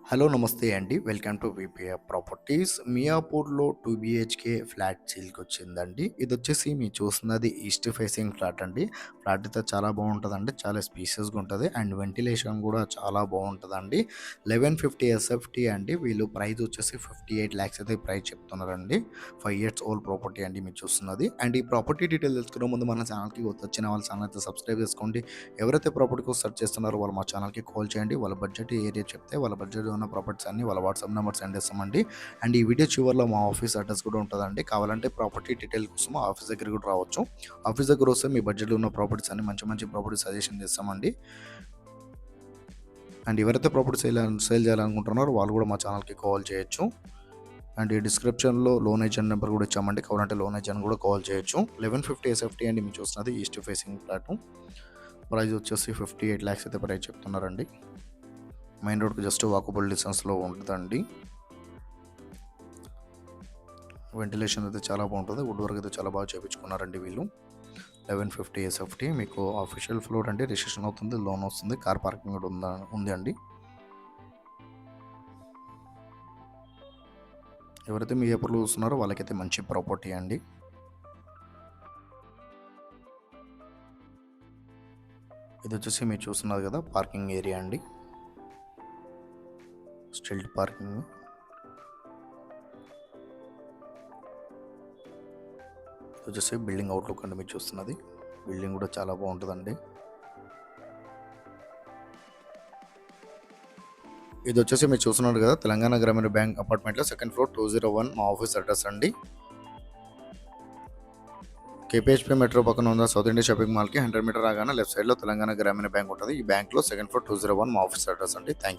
Hello నమస్తే అండి. Welcome to VPR properties. మియాపూర్‌లో 2 బీహెచ్‌కే ఫ్లాట్ సేల్‌కొచ్చిందండి. ఇదొచ్చేసి మీరు చూస్తున్నది ఈస్ట్ ఫేసింగ్ ఫ్లాట్ అండి. ఫ్లాట్ అయితే చాలా బావుంటదండి. చాలా స్పేషియస్‌గా ఉంటది. అండ్ వెంటిలేషన్ గూడా చాలా బావుంటదండి. 1150 ఎస్ఎఫ్టీ అండి. వీళ్ళు ప్రైస్ వచ్చేసి 58 లాక్స్ అయితే ప్రైస్ చెప్తున్నారండి. 5 ఇయర్స్ ఓల్డ్ ప్రాపర్టీ అండి మీరు చూస్తున్నది. అండ్ ఈ ప్రాపర్టీ డీటెయిల్ తెలుసుకునే ముందు మన ఛానల్‌కి వచ్చిన వాళ్ళ ఛానల్ అయితే సబ్స్క్రైబ్ చేసుకోండి. ఎవరైతే ప్రాపర్టీ కోసం సెర్చ్ చేస్తున్నారో వాళ్ళు మా ఛానల్‌కి కాల్ చేయండి. వాళ్ళ బడ్జెట్ ఏరియా చెప్తే వాళ్ళ బడ్జెట్‌లో ఉన్న ప్రాపర్టీస్ అన్నీ వాళ్ళ వాట్సాప్ నెంబర్ సెండ్ చేస్తామండి. అండ్ ఈ వీడియో చివరిలో మా ఆఫీస్ అడ్రస్ కూడా ఉంటదండి. కావాలంటే ప్రాపర్టీ డీటెయిల్ కోసం మా ఆఫీస్ దగ్గరికి కూడా రావచ్చు. ఆఫీస్ దగ్గర వస్తే మీ బడ్జెట్‌లో ఉన్న ప్రాపర్టీస్ అన్ని మంచి మంచి ప్రాపర్టీ సజెషన్ చేస్తామండి. అండ్ ఎవరైతే ప్రాపర్టీ సేల్ చేయాలనుకుంటున్నారో వాళ్ళు కూడా మా ఛానల్‌కి కాల్ చేయొచ్చు. అండ్ ఈ డిస్క్రిప్షన్‌లో లోన్ ఏజెంట్ నెంబర్ కూడా ఇచ్చామండి. కావాలంటే లోన్ ఏజెంట్ కూడా కాల్ చేయొచ్చు. 1150 ఎస్ఎఫ్టీ అండి మీరు చూస్తున్నది ఈస్ట్ ఫేసింగ్ ఫ్లాట్. ప్రైస్ వచ్చేసి 58 లాక్స్ అయితే ప్రైస్ చెప్తున్నారండి. మెయిన్ రోడ్కి జస్ట్ వాకబుల్ డిస్టెన్స్లో ఉంటుందండి. వెంటిలేషన్ అయితే చాలా బాగుంటుంది. వుడ్ వర్క్ అయితే చాలా బాగా చేయించుకున్నారండి వీళ్ళు. 1150 ఎస్ఎఫ్టీ మీకు ఆఫీషియల్ ఫ్లోర్ అండి. రిజిస్ట్రేషన్ అవుతుంది, లోన్ వస్తుంది, కార్ పార్కింగ్ కూడా ఉంది అండి. ఎవరైతే మీ ఏపర్లో చూస్తున్నారో వాళ్ళకైతే మంచి ప్రాపర్టీ అండి. ఇది వచ్చేసి మీరు చూస్తున్నారు కదా పార్కింగ్ ఏరియా అండి. Street parking. ఇది వచ్చేసి బిల్డింగ్ అవుట్లుక్ అండి మీరు చూస్తున్నది. బిల్డింగ్ కూడా చాలా బాగుంటుందండి. ఇది వచ్చేసి మీరు చూస్తున్నారు కదా తెలంగాణ గ్రామీణ బ్యాంక్ అపార్ట్మెంట్లో సెకండ్ ఫ్లోర్ 201 మా ఆఫీస్ అడ్రస్ అండి. కేపీహెచ్పీ మెట్రో పక్కన ఉన్న సౌత్ ఇండియా షాపింగ్ మాల్కి 100 మీటర్ రాగానే లెఫ్ట్ సైడ్లో తెలంగాణ గ్రామీణ బ్యాంక్ ఉంటుంది. ఈ బ్యాంక్లో సెకండ్ ఫ్లోర్ 201 మా ఆఫీస్ అడ్రస్ అండి. Thank you.